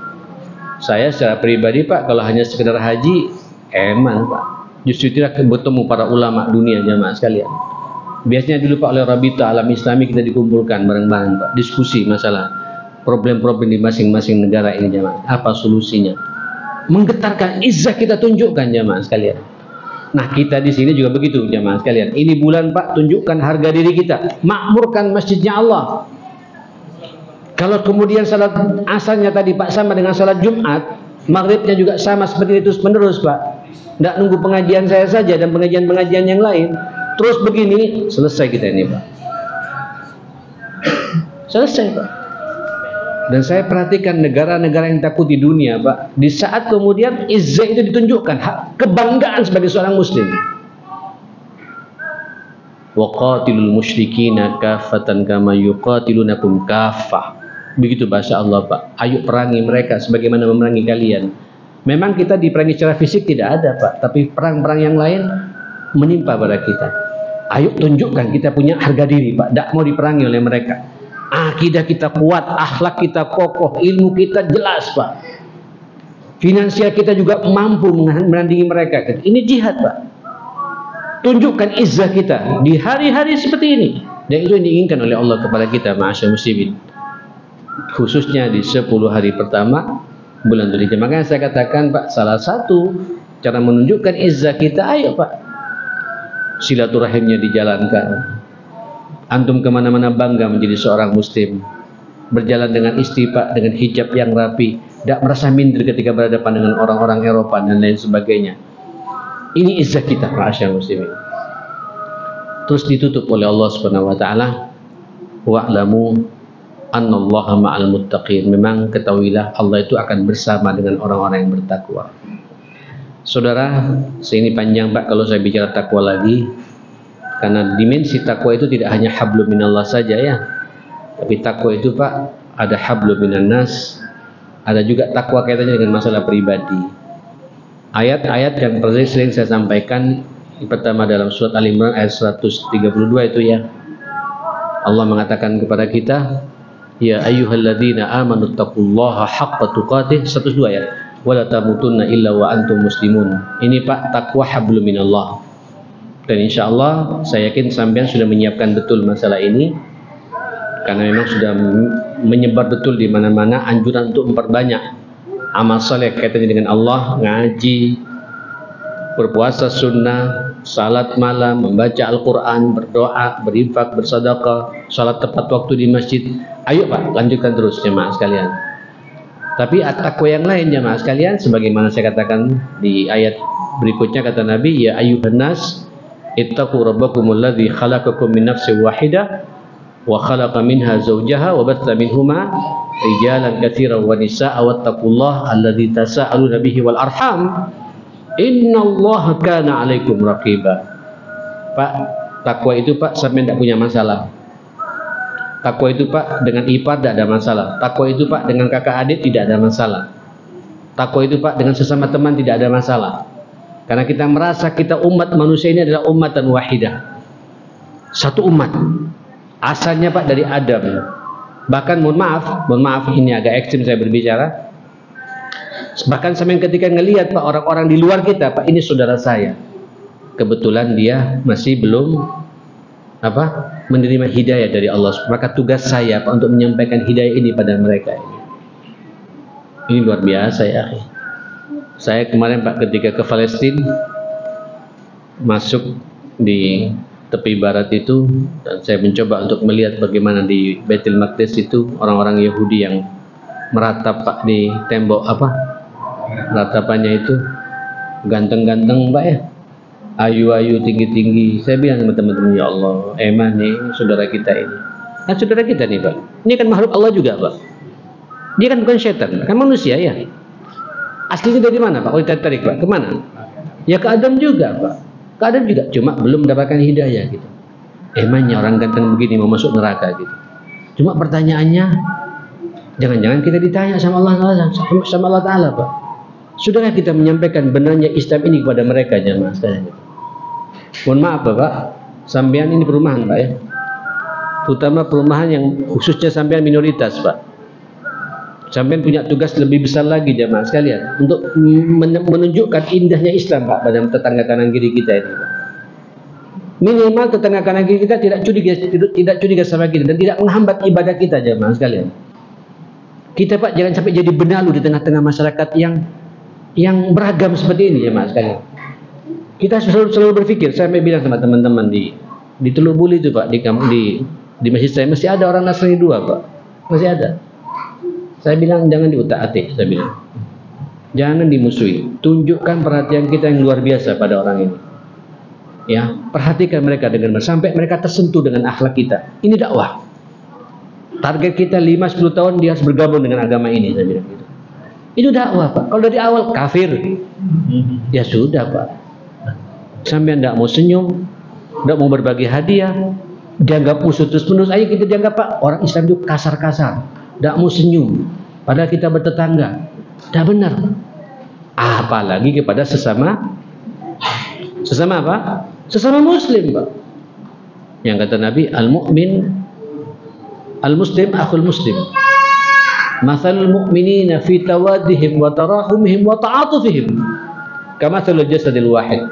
A: Saya secara pribadi Pak, kalau hanya sekedar haji, eman Pak. Justru tidak bertemu para ulama dunia jamaah sekalian. Biasanya dulu Pak oleh Rabita Alam Islami kita dikumpulkan bareng-bareng Pak, diskusi masalah problem-problem di masing-masing negara ini jamaah. Apa solusinya? menggetarkan, izzah kita tunjukkan jamaah sekalian. Nah, kita di sini juga begitu jamaah sekalian. Ini bulan Pak, tunjukkan harga diri kita, makmurkan masjidnya Allah. Kalau kemudian salat asarnya tadi Pak sama dengan salat Jumat, maghribnya juga sama seperti itu terus menerus Pak. Tidak nunggu pengajian saya saja dan pengajian-pengajian yang lain. Terus begini, selesai kita ini Pak. Selesai Pak. Dan saya perhatikan negara-negara yang takut di dunia Pak, di saat kemudian izzah itu ditunjukkan, kebanggaan sebagai seorang muslim. Wa qatilul musyrikina kaffatan kama yuqatilunakum kaffah. Begitu bahasa Allah Pak. Ayo perangi mereka sebagaimana memerangi kalian. Memang kita diperangi secara fisik tidak ada Pak, tapi perang-perang yang lain menimpa pada kita. Ayo tunjukkan kita punya harga diri Pak, tidak mau diperangi oleh mereka. Akidah kita kuat, akhlak kita kokoh, ilmu kita jelas Pak. Finansial kita juga mampu menandingi mereka. Ini jihad Pak. Tunjukkan izzah kita di hari-hari seperti ini. Dan itu yang diinginkan oleh Allah kepada kita, ma'asyar muslimin. Khususnya di 10 hari pertama bulan Dzulhijjah. Makanya saya katakan Pak, salah satu cara menunjukkan izzah kita, ayo Pak, silaturahimnya dijalankan. Antum kemana-mana bangga menjadi seorang muslim, berjalan dengan istri Pak, dengan hijab yang rapi, tidak merasa minder ketika berhadapan dengan orang-orang Eropa dan lain sebagainya. Ini izzah kita ma'asyar muslimin. Terus ditutup oleh Allah Subhanahu wa taala, wa'lamu annallaha ma'al muttaqin. Memang ketahuilah Allah itu akan bersama dengan orang-orang yang bertakwa. Saudara, ini panjang Pak kalau saya bicara takwa lagi. Karena dimensi takwa itu tidak hanya hablum minallah saja ya. Tapi takwa itu Pak, ada hablum minan nas, ada juga takwa kaitannya dengan masalah pribadi. Ayat-ayat yang sering saya sampaikan, pertama dalam surat Al-Imran ayat 132 itu ya. Allah mengatakan kepada kita, ya ayyuhalladzina amanu taqullaha haqqa tuqatih, 102 ya. Wala tamutunna illa wa antum muslimun. Ini Pak, takwa hablum minallah. Dan insya Allah saya yakin sampean sudah menyiapkan betul masalah ini, karena memang sudah menyebar betul di mana-mana anjuran untuk memperbanyak amal saleh kaitannya dengan Allah, ngaji, berpuasa sunnah, salat malam, membaca Al-Quran, berdoa, berinfak, bersedekah, salat tepat waktu di masjid. Ayo Pak, lanjutkan terus jemaah sekalian. Tapi takwa yang lain jemaah sekalian, sebagaimana saya katakan di ayat berikutnya, kata Nabi, ya ayyuhan nas ittaqu rabbakumul ladzi khalaqakum min nafsin wahidah wa khalaqa minha zawjaha wa batha minhuma rijalan katsiran wa nisaa'a wattaqullaha alladzi tasaaluna bihi wal arham innallaha kana 'alaikum raqiba. Pak, takwa itu Pak sampai tidak punya masalah. Takwa itu Pak dengan ipar tidak ada masalah. Takwa itu Pak dengan kakak adik tidak ada masalah. Takwa itu Pak dengan sesama teman tidak ada masalah. Karena kita merasa kita umat manusia ini adalah ummatan wahidah, satu umat. Asalnya Pak dari Adam. Bahkan mohon maaf ini agak ekstrim saya berbicara. Bahkan sampai ketika ngelihat Pak orang-orang di luar kita, Pak ini saudara saya, kebetulan dia masih belum menerima hidayah dari Allah. Maka tugas saya Pak untuk menyampaikan hidayah ini pada mereka ini. Ini luar biasa ya. Saya kemarin Pak ketika ke Palestina, masuk di tepi barat itu, dan saya mencoba untuk melihat bagaimana di Baitul Maqdis itu orang-orang Yahudi yang meratap Pak di tembok ratapannya itu ganteng-ganteng Pak ya, ayu-ayu, tinggi-tinggi. Saya bilang sama teman-teman, ya Allah, emang nih saudara kita ini. Kan saudara kita nih Pak, ini kan makhluk Allah juga Pak. Dia kan bukan setan, kan manusia ya. Aslinya dari mana Pak? Kalau ditarik Pak, kemana? Ya ke Adam juga Pak. Ke Adam juga, cuma belum mendapatkan hidayah gitu. Emangnya orang ganteng begini mau masuk neraka gitu. Cuma pertanyaannya, jangan-jangan kita ditanya sama Allah Ta'ala Pak. Sudahkah kita menyampaikan benarnya Islam ini kepada mereka jemaah sekalian? Mohon maaf Pak, sampean ini perumahan Pak ya. Terutama perumahan yang khususnya sampean minoritas Pak. Sampai punya tugas lebih besar lagi jemaah sekalian untuk menunjukkan indahnya Islam Pak pada tetangga kanan kiri kita ini Pak. Minimal tetangga kanan kiri kita tidak curiga sama kita dan tidak menghambat ibadah kita jemaah sekalian. Kita Pak jangan sampai jadi benalu di tengah-tengah masyarakat yang yang beragam seperti ini ya mas sekalian. Kita selalu berpikir, saya bilang sama teman-teman di Teluk Buli itu Pak, di masjid saya masih ada orang Nasrani 2 Pak, masih ada. Saya bilang jangan diutak-atik, saya bilang jangan dimusuhi, tunjukkan perhatian kita yang luar biasa pada orang ini. Ya, perhatikan mereka dengan sampai mereka tersentuh dengan akhlak kita. Ini dakwah. Target kita 5-10 tahun dia harus bergabung dengan agama ini, saya bilang gitu. Itu dakwah Pak. Kalau dari awal kafir, ya sudah Pak. Sampai tidak mau senyum, tidak mau berbagi hadiah, dianggap musuh terus-menerus. Ayo kita dianggap Pak, orang Islam itu kasar-kasar, tidak mau senyum, padahal kita bertetangga. Tidak benar. Apalagi kepada sesama apa? Sesama Muslim Pak. Yang kata Nabi, al-mu'min al-muslim akhul muslim. Mathalul mu'minina fi tawadihim wa tarahumihim wa ta'atufihim kamathalul jasadil wahid.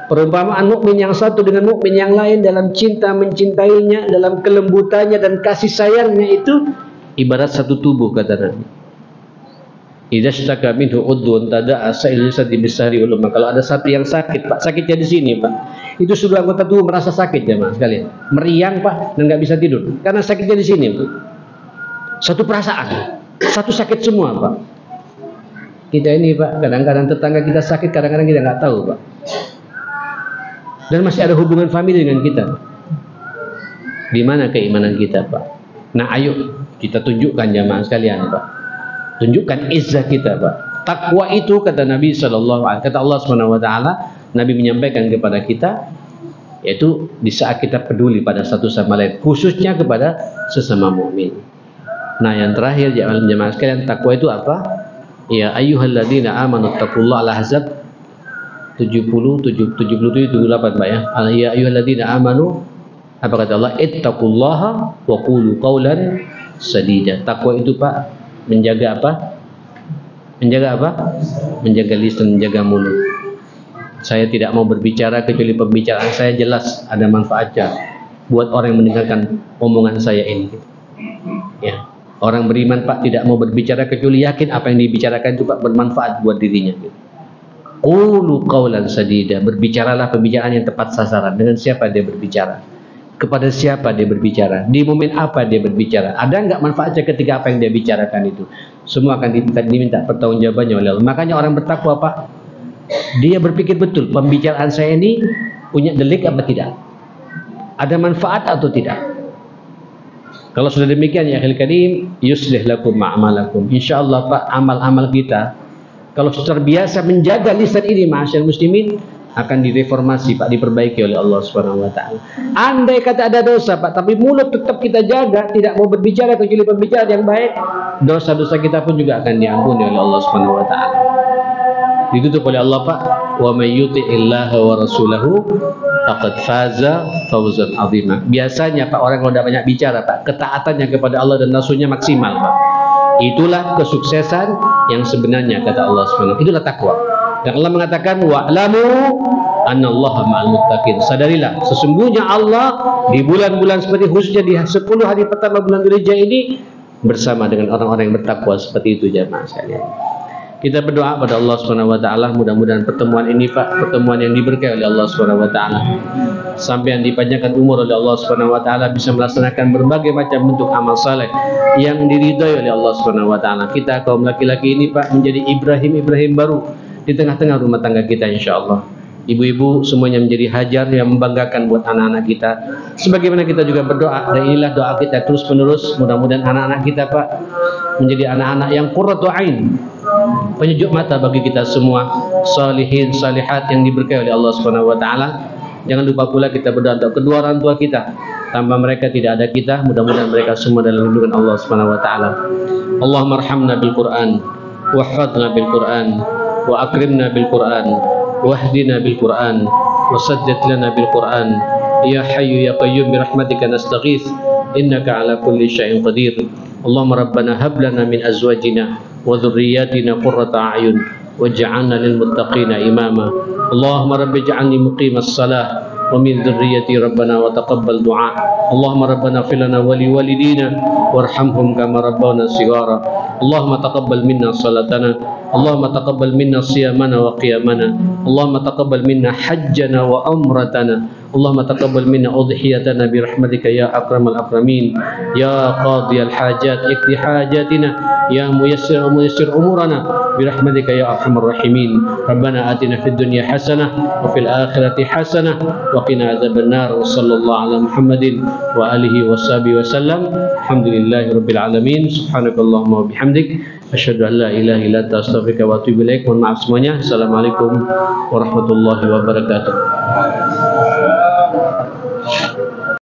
A: Perumpamaan mukmin yang satu dengan mukmin yang lain dalam cinta mencintainya, dalam kelembutannya dan kasih sayangnya itu ibarat satu tubuh, kata Nabi. Idza ishtaka minhu udhun tada'a sa'il jasadi bisahri wal lumma. Kalau ada satu yang sakit, Pak, sakitnya di sini, Pak. Itu seluruh anggota tubuh merasa sakit ya, Mas, sekalian. Meriang, Pak, dan enggak bisa tidur karena sakitnya di sini, Pak. Satu perasaan, satu sakit semua, Pak. Kita ini, Pak, kadang-kadang tetangga kita sakit, kadang-kadang kita enggak tahu, Pak. Dan masih ada hubungan famili dengan kita. Di mana keimanan kita, Pak? Nah, ayo kita tunjukkan jamaah sekalian, Pak. Tunjukkan izzah kita, Pak. Takwa itu kata Nabi kata Allah Subhanahu wa taala, Nabi menyampaikan kepada kita, yaitu di saat kita peduli pada satu sama lain, khususnya kepada sesama mukmin. Nah, yang terakhir jamaah sekalian, takwa itu apa? Ya ayyuhalladzina amanu taqullaha al-ahzab 77 78 Pak ya. Ya ayyuhalladzina amanu, apa kata Allah? Ittaqullaha wa qulu qawlan sadida. Takwa itu Pak menjaga apa? Menjaga apa? Menjaga lisan, menjaga mulut. Saya tidak mau berbicara kecuali pembicaraan saya jelas ada manfaatnya buat orang yang mendengarkan omongan saya ini. Ya. Orang beriman Pak tidak mau berbicara kecuali yakin apa yang dibicarakan itu Pak bermanfaat buat dirinya. Qulu qawlan sadida. Berbicaralah pembicaraan yang tepat sasaran. Dengan siapa dia berbicara? Kepada siapa dia berbicara? Di momen apa dia berbicara? Ada enggak manfaatnya ketika apa yang dia bicarakan itu? Semua akan diminta pertanggungjawabannya oleh Allah. Makanya orang bertakwa Pak, dia berpikir betul, pembicaraan saya ini punya delik apa tidak? Ada manfaat atau tidak? Kalau sudah demikian ya akhil karim, yuslih lakum a'malakum. Insyaallah Pak, amal-amal kita kalau terbiasa menjaga lisan ini ma'asyar muslimin akan direformasi Pak, diperbaiki oleh Allah Subhanahu wa taala. Andai kata ada dosa Pak, tapi mulut tetap kita jaga, tidak mau berbicara kecuali pembicaraan yang baik, dosa-dosa kita pun juga akan diampuni oleh Allah Subhanahu wa taala. Ditutup oleh Allah Pak, wa may yuti'illaha wa rasulahu faqad faza fawzan 'azima. Biasanya Pak orang kalau tidak banyak bicara Pak, ketaatannya kepada Allah dan Rasulnya maksimal Pak. Itulah kesuksesan yang sebenarnya kata Allah Subhanahu. Itulah takwa. Dan Allah mengatakan wa'lamu annallaha ma'al muttaqin. Sadarilah sesungguhnya Allah di bulan-bulan seperti khususnya di 10 hari pertama bulan Dzulhijjah ini bersama dengan orang-orang yang bertakwa seperti itu jamaah sekalian. Kita berdoa pada Allah Subhanahu wa taala, mudah-mudahan pertemuan ini Pak, pertemuan yang diberkahi oleh Allah Subhanahu wa taala. Sampai yang dipanjangkan umur oleh Allah Subhanahu wa taala, bisa melaksanakan berbagai macam bentuk amal saleh yang diridhai oleh Allah Subhanahu wa taala. Kita kaum laki-laki ini Pak menjadi Ibrahim baru di tengah-tengah rumah tangga kita insyaallah. Ibu-ibu semuanya menjadi hajar yang membanggakan buat anak-anak kita. Sebagaimana kita juga berdoa, dan inilah doa kita terus menerus, mudah-mudahan anak-anak kita Pak menjadi anak-anak yang qurratu ain, penyejuk mata bagi kita semua, salihin salihat yang diberkahi oleh Allah Subhanahu wa taala. Jangan lupa pula kita berdoa untuk kedua orang tua kita. Tanpa mereka tidak ada kita, mudah-mudahan mereka semua dalam lindungan Allah Subhanahu wa taala. Allahumma arhamna bil Qur'an, wahfadna bil Qur'an, wa akrimna bil Qur'an, wahdina bil Qur'an, wasaddid lana bil Qur'an. Ya hayyu ya qayyum bi rahmatika nastaghits, innaka ala kulli syai'in qadir. Allahumma rabbana hab lana min azwajina wa dhurriyyatina qurrata a'yun waj'alna lil muttaqina imama. Allahumma rabbi ij'alni muqimas salah wa min dhurriyyati rabbana wa taqabbal du'a. Allahumma rabbana ighfir lana wa li walidina warhamhum kama rabbawna shighara. Allahumma taqabbal minna salatana. Allahumma taqabbal minna siyamana wa qiyamana. Allahumma taqabbal minna hajjana wa umratana. Allahumma taqabbal minna udhiyatana bi rahmatika ya akramal akramin. Ya qadiyal hajat iqdi hajatina. Ya muyassir umurana bi rahmatika ya arhamar rahimin. Rabbana atina fid dunya hasanah wa fil akhirati hasanah wa qina adzabannar. Wa sallallahu ala Muhammadin wa alihi wa sahbihi wa sallam. Alhamdulillahi rabbil alamin. Subhanakallahumma wa bihamdik asyhadu an la ilaha illa anta astaghfiruka wa atubu ilaik. Mohon maaf semuanya. Assalamualaikum warahmatullahi wabarakatuh.